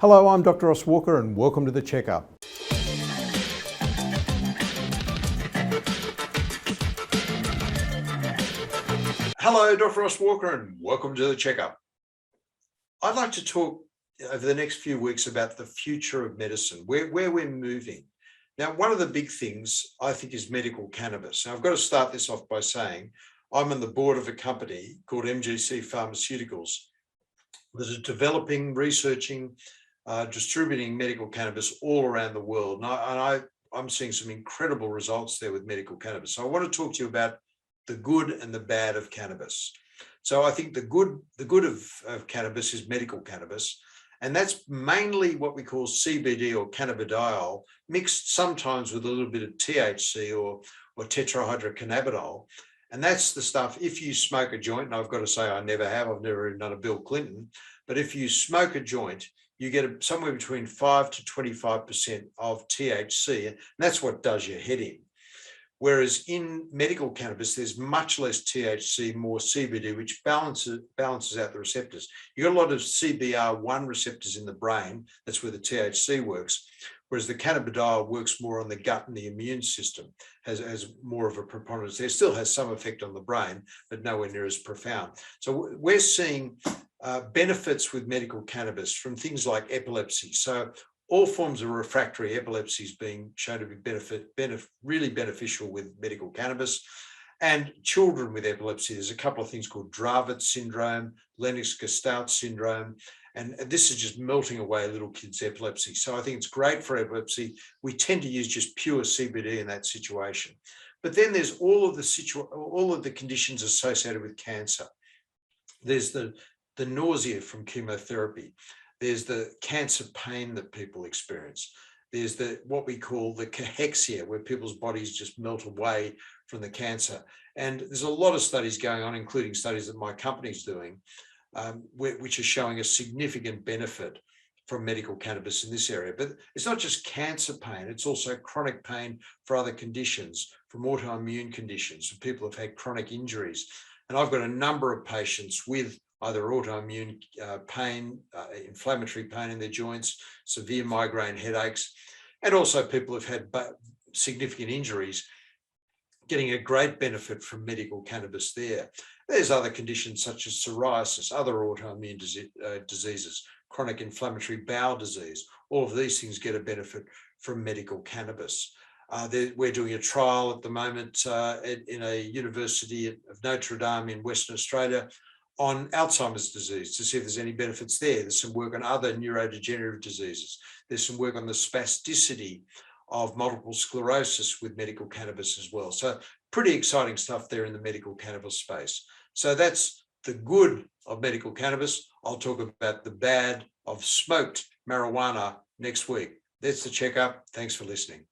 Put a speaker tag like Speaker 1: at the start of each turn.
Speaker 1: Hello, I'm Dr. Ross Walker and welcome to The Checkup.
Speaker 2: Hello, Dr. Ross Walker, and welcome to The Checkup. I'd like to talk over the next few weeks about the future of medicine, where we're moving. Now, one of the big things I think is medical cannabis. Now, I've got to start this off by saying I'm on the board of a company called MGC Pharmaceuticals that is developing, researching, distributing medical cannabis all around the world. And I'm seeing some incredible results there with medical cannabis. So I want to talk to you about the good and the bad of cannabis. So I think the good of cannabis is medical cannabis, and that's mainly what we call CBD or cannabidiol, mixed sometimes with a little bit of THC or tetrahydrocannabinol. And that's the stuff, if you smoke a joint, and I've got to say I've never even done a Bill Clinton, but if you smoke a joint, you get somewhere between 5 to 25% of THC, and that's what does your head in. Whereas in medical cannabis, there's much less THC, more CBD, which balances out the receptors. You've got a lot of CBR1 receptors in the brain. That's where the THC works. Whereas the cannabidiol works more on the gut and the immune system, has more of a preponderance there. Still has some effect on the brain, but nowhere near as profound. So we're seeing benefits with medical cannabis from things like epilepsy. So all forms of refractory epilepsy is being shown to be really beneficial with medical cannabis. And children with epilepsy, there's a couple of things called Dravet syndrome, Lennox-Gastaut syndrome, and this is just melting away little kids' epilepsy. So I think it's great for epilepsy. We tend to use just pure CBD in that situation. But then there's all of the conditions associated with cancer. There's the nausea from chemotherapy. There's the cancer pain that people experience. There's what we call the cachexia, where people's bodies just melt away from the cancer. And there's a lot of studies going on, including studies that my company's doing, which are showing a significant benefit from medical cannabis in this area. But it's not just cancer pain, it's also chronic pain for other conditions, from autoimmune conditions, for people who've had chronic injuries. And I've got a number of patients with either autoimmune pain, inflammatory pain in their joints, severe migraine headaches, and also people who've had significant injuries, getting a great benefit from medical cannabis there. There's other conditions such as psoriasis, other autoimmune diseases, chronic inflammatory bowel disease. All of these things get a benefit from medical cannabis. We're doing a trial at the moment in a university of Notre Dame in Western Australia on Alzheimer's disease to see if there's any benefits there. There's some work on other neurodegenerative diseases. There's some work on the spasticity of multiple sclerosis with medical cannabis as well. So pretty exciting stuff there in the medical cannabis space. So that's the good of medical cannabis. I'll talk about the bad of smoked marijuana next week. That's The Checkup. Thanks for listening.